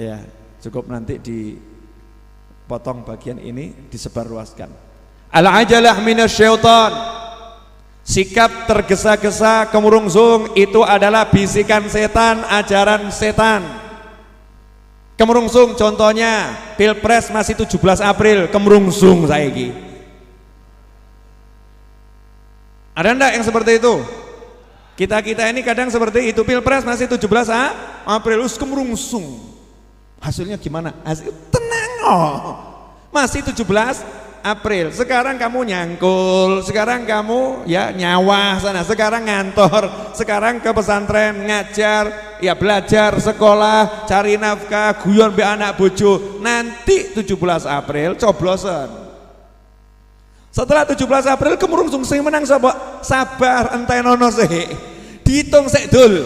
Ya, cukup nanti dipotong bagian ini, disebarluaskan. Al-ajalah minasyaiton. Sikap tergesa-gesa, kemurungsung itu adalah bisikan setan, ajaran setan. Kemurungsung contohnya Pilpres masih 17 April, kemurungsung saiki. Ada enggak yang seperti itu? Kita ini kadang seperti itu, Pilpres masih 17 April, kemurungsung. Hasilnya gimana? Hasil tenang masih 17 April. Sekarang kamu nyangkul, sekarang kamu ya nyawah sana, sekarang ngantor, sekarang ke pesantren ngajar, ya belajar, sekolah, cari nafkah, guyon be anak bojo. Nanti 17 April coblosan. Setelah 17 April kemurungsung, sing menang sapa? Sabar, entenono sih. Dihitung sik dul.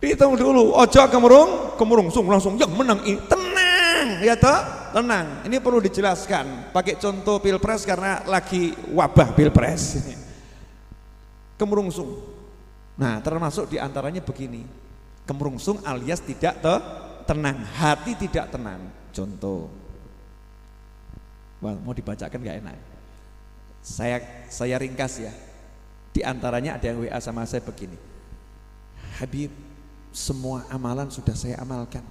Dihitung dulu, ojo kemurungsung langsung yang menang ini. Tenang, ya toh? Tenang. Ini perlu dijelaskan. Pakai contoh Pilpres karena lagi wabah Pilpres. Kemurungsung. Nah, termasuk diantaranya begini. Kemurungsung alias tidak tenang, hati tidak tenang. Contoh. Wah, mau dibacakan nggak enak. Saya ringkas ya. Di antaranya ada yang WA sama saya begini. Habib, semua amalan sudah saya amalkan.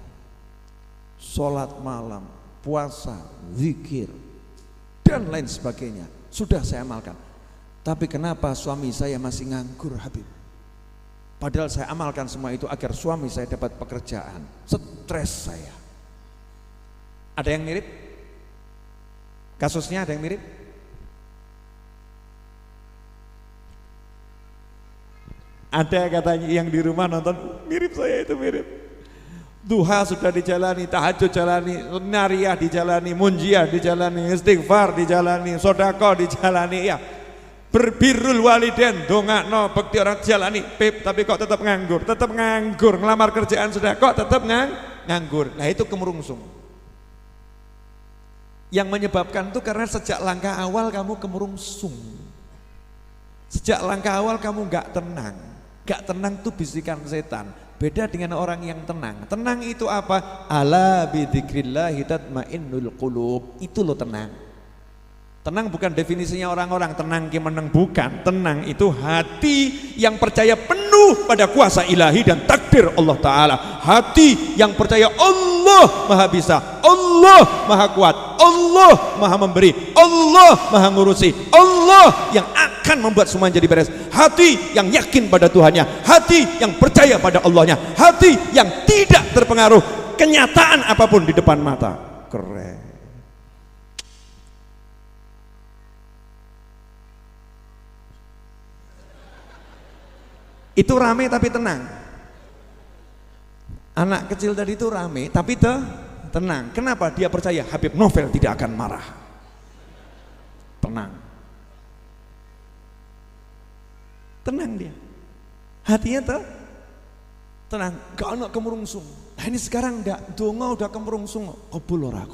Sholat malam, puasa, zikir, dan lain sebagainya sudah saya amalkan. Tapi kenapa suami saya masih nganggur, Habib? Padahal saya amalkan semua itu agar suami saya dapat pekerjaan. Stres saya. Ada yang mirip? Kasusnya ada yang mirip? Ada katanya yang di rumah nonton, mirip saya itu mirip. Duha sudah dijalani, tahajud jalani, nariyah dijalani, munjiah dijalani, istighfar dijalani, sodako dijalani, ya berbirrul waliden, dongakno, bekti orang jalani, tapi kok tetap nganggur, ngelamar kerjaan sudah kok tetap nganggur. Nah itu kemurungsung. Yang menyebabkan itu karena sejak langkah awal kamu kemurungsung. Sejak langkah awal kamu gak tenang. Gak tenang itu bisikan setan. Beda dengan orang yang tenang. Tenang itu apa? Ala bidzikrillahi tatmainnul qulub. Itu lo tenang. Tenang bukan definisinya orang-orang tenang ki meneng, bukan. Tenang itu hati yang percaya penuh pada kuasa ilahi dan takdir Allah Ta'ala. Hati yang percaya Allah maha bisa, Allah maha kuat, Allah maha memberi, Allah maha ngurusi, Allah yang akan membuat semua jadi beres. Hati yang yakin pada Tuhannya, hati yang percaya pada Allahnya, hati yang tidak terpengaruh kenyataan apapun di depan mata. Keren. Itu rame tapi tenang. Anak kecil tadi itu rame tapi tenang. Kenapa? Dia percaya Habib Novel tidak akan marah. Tenang. Tenang dia. Hatinya tenang, gak ada kemurungsung. Nah ini sekarang enggak, donga udah kemurungsung. Kabul ora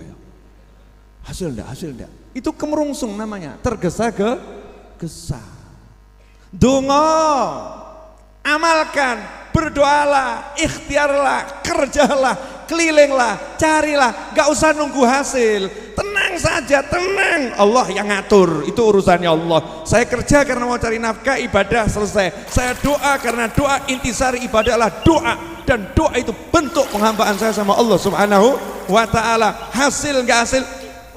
ya. Hasil enggak. Itu kemurungsung namanya, tergesa-gesa. Donga, amalkan, berdoalah, ikhtiarlah, kerjalah, kelilinglah, carilah, gak usah nunggu hasil. Tenang saja, tenang. Allah yang ngatur, itu urusannya Allah. Saya kerja karena mau cari nafkah, ibadah selesai. Saya doa karena doa, intisari ibadah adalah doa. Dan doa itu bentuk penghambaan saya sama Allah Subhanahu wa ta'ala. Hasil gak hasil,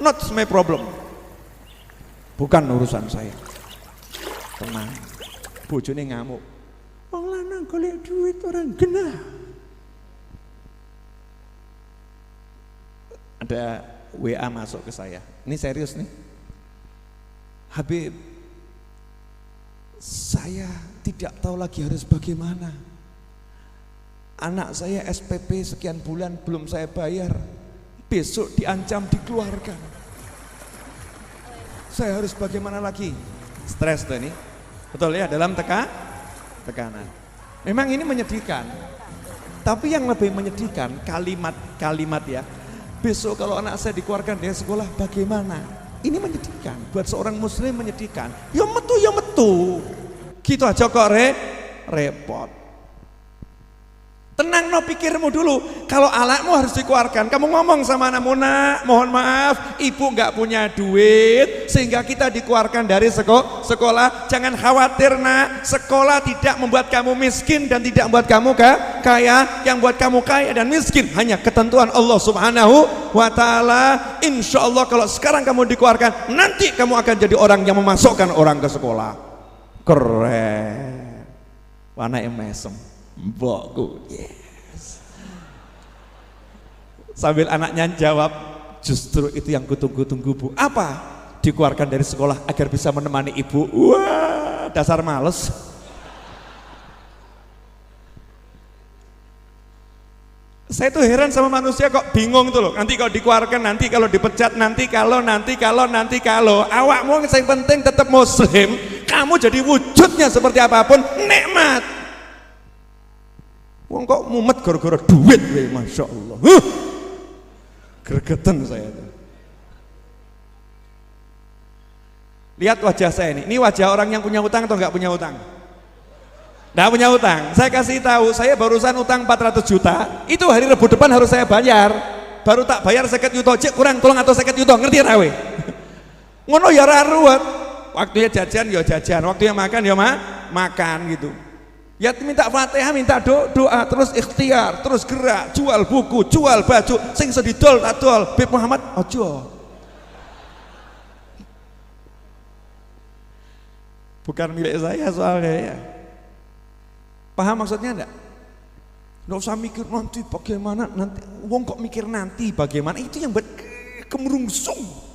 not my problem. Bukan urusan saya. Tenang. Bojone ngamuk. Wong lanang golek duit orang genah. Ada WA masuk ke saya. Ini serius nih. Habib, saya tidak tahu lagi harus bagaimana. Anak saya SPP sekian bulan belum saya bayar. Besok diancam dikeluarkan. Saya harus bagaimana lagi? Stres tuh ini. Betul ya, dalam tekanan. Memang ini menyedihkan. Tapi yang lebih menyedihkan kalimat ya. Besok kalau anak saya dikeluarkan dari sekolah bagaimana? Ini menyedihkan. Buat seorang muslim menyedihkan. Ya metu. Gitu aja kok repot. Tenang no pikirmu dulu. Kalau anakmu harus dikeluarkan, kamu ngomong sama anakmu, nak, mohon maaf, ibu nggak punya duit sehingga kita dikeluarkan dari sekolah. Jangan khawatir nak, sekolah tidak membuat kamu miskin dan tidak membuat kamu kaya. Yang buat kamu kaya dan miskin hanya ketentuan Allah Subhanahu wa Ta'ala. Insya Allah kalau sekarang kamu dikeluarkan, nanti kamu akan jadi orang yang memasukkan orang ke sekolah. Keren. Warna mesem. Mbokku, yes. Sambil anaknya jawab, justru itu yang kutunggu-tunggu bu. Apa? Dikeluarkan dari sekolah agar bisa menemani ibu. Wah, dasar males. Saya tuh heran sama manusia kok bingung tuh loh. Nanti kalau dikeluarkan, nanti kalau dipecat, nanti kalau. Awakmu yang penting tetap muslim. Kamu jadi wujudnya seperti apapun, nikmat. Wong kok mumet gara-gara duit, masya Allah. Gregetan saya itu. Lihat wajah saya ini wajah orang yang punya utang atau nggak punya utang? Nggak punya utang. Saya kasih tahu, saya barusan utang 400 juta. Itu hari Rabu depan harus saya bayar. Baru tak bayar 50 juta, cek kurang tolong atau 50 juta, ngerti rawe? Ngono ya ruwet. Waktunya jajan ya jajan, waktunya makan ya makan gitu. Ya minta Fatihah, minta doa, terus ikhtiar, terus gerak, jual buku, jual baju, sing sedidol tak dol. Bib Muhammad ojo. Bukan milik saya soalnya ya. Paham maksudnya enggak? Nggak usah mikir nanti bagaimana, nanti wong kok mikir nanti bagaimana, itu yang buat kemerungsung.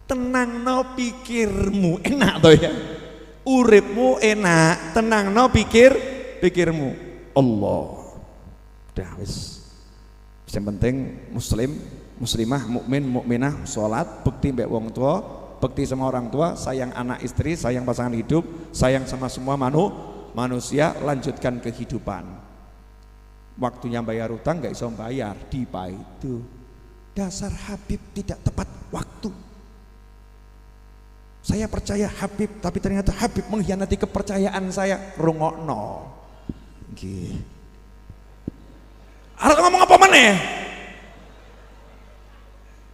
Tenang no pikirmu, enak toh ya. Uripmu enak, tenang no pikirmu. Allah. Udah wis. Yang penting muslim, muslimah, mukmin, mukminah, sholat, bekti mbek wong tua, bekti sama orang tua, sayang anak istri, sayang pasangan hidup, sayang sama semua manusia, lanjutkan kehidupan. Waktunya bayar utang nggak bisa bayar, dipa itu. Dasar Habib tidak tepat waktu. Saya percaya Habib, tapi ternyata Habib mengkhianati kepercayaan saya. Rungokno. Nggih. Arep ngomong apa meneh?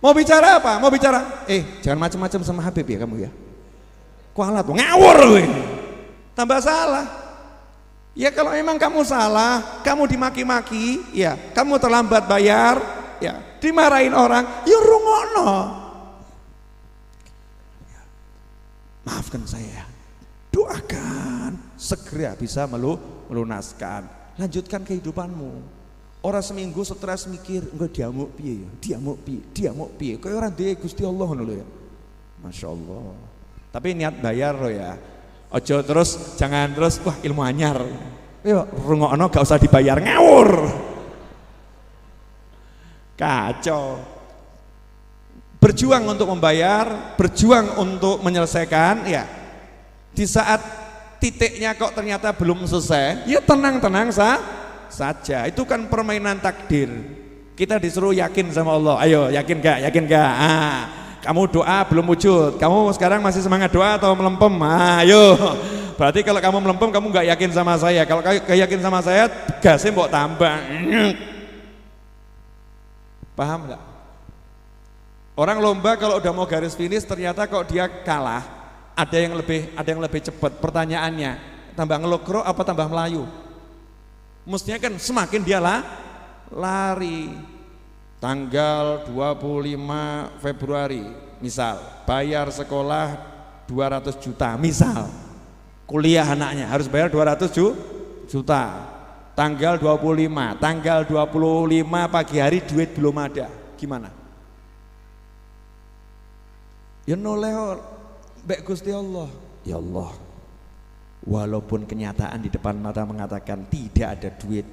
Mau bicara apa? Mau bicara? Jangan macam-macam sama Habib ya kamu ya. Kualat, ngawur kowe. Tambah salah. Ya kalau memang kamu salah, kamu dimaki-maki, ya, kamu terlambat bayar, ya, dimarahin orang, ya rungokno. Maafkan saya, doakan segera bisa melunaskan, lanjutkan kehidupanmu. Orang seminggu stres mikir, enggak diamuk piye ya, diamuk piye, kayak orang dia Gusti Allah ngono ya. Masya Allah. Tapi niat bayar loh ya. Ojo terus, jangan terus, wah ilmu anyar. Yo rungokno gak usah dibayar, ngawur. Kacau. Berjuang untuk membayar, berjuang untuk menyelesaikan, ya. Di saat titiknya kok ternyata belum selesai, ya tenang-tenang saja. Itu kan permainan takdir. Kita disuruh yakin sama Allah. Ayo, yakin gak? Kamu doa belum wujud. Kamu sekarang masih semangat doa atau melempem? Ayo. Berarti kalau kamu melempem, kamu gak yakin sama saya. Kalau kamu yakin sama saya, gasnya mbok tambah. Paham gak? Orang lomba kalau udah mau garis finish ternyata kok dia kalah, ada yang lebih cepat. Pertanyaannya, tambah ngelokro apa tambah melayu? Mestinya kan semakin dia lari. Tanggal 25 Februari misal, bayar sekolah 200 juta misal. Kuliah anaknya harus bayar 200 juta. Tanggal 25 pagi hari duit belum ada. Gimana? Ya noleh mbek Gusti Allah. Ya Allah, walaupun kenyataan di depan mata mengatakan tidak ada duit,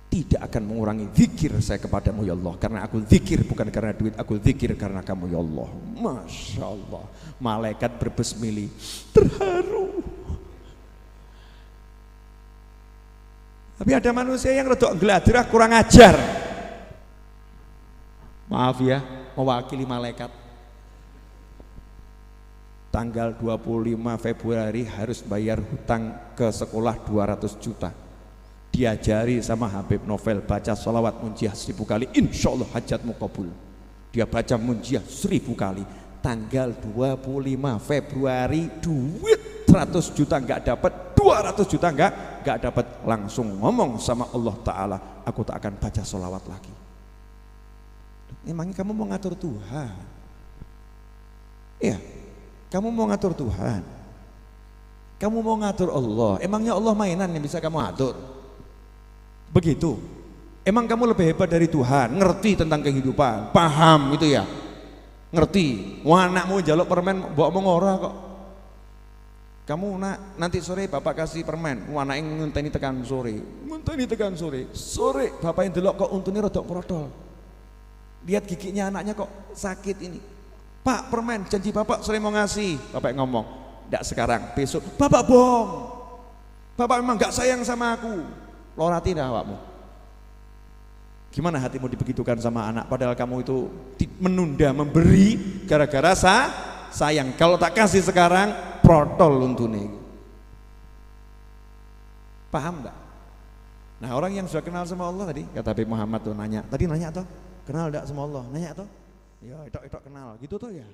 tidak akan mengurangi zikir saya kepadamu ya Allah. Karena aku zikir bukan karena duit, aku zikir karena kamu ya Allah. Masya Allah. Malaikat berbesmili, terharu. Tapi ada manusia yang redok geladrah, kurang ajar. Maaf ya, mewakili malaikat. Tanggal 25 Februari harus bayar hutang ke sekolah 200 juta. diajari sama Habib Novel baca sholawat munjiah 1000 kali, insya Allah hajatmu kabul. Dia baca munjiah 1000 kali. Tanggal 25 Februari duit 100 juta nggak dapat, 200 juta nggak dapat, langsung ngomong sama Allah Ta'ala, aku tak akan baca sholawat lagi. Emangnya kamu mau ngatur Tuhan? Iya, kamu mau ngatur Tuhan, kamu mau ngatur Allah. Emangnya Allah mainan yang bisa kamu atur? Begitu. Emang kamu lebih hebat dari Tuhan, ngerti tentang kehidupan, paham itu ya, ngerti. Wah, anakmu jaluk permen, bawa mengora kok. Kamu nak, nanti sore bapak kasih permen, wah anak yang ngenteni tekan sore, sore bapak yang delok kok untune rodok protol. Lihat giginya anaknya kok sakit ini. Pak, permen, janji bapak sore mau ngasih. Bapak ngomong, enggak sekarang, besok. Bapak bohong, bapak memang gak sayang sama aku. Lorati dah awakmu. Gimana hatimu dibegitukan sama anak, padahal kamu itu menunda memberi gara-gara sayang. Kalau tak kasih sekarang, protol untune. Paham enggak? Nah, orang yang sudah kenal sama Allah tadi, kata Habib Muhammad tuh nanya, tadi nanya toh, kenal enggak sama Allah? Nanya toh? Ya, itu kenal, gitu toh ya.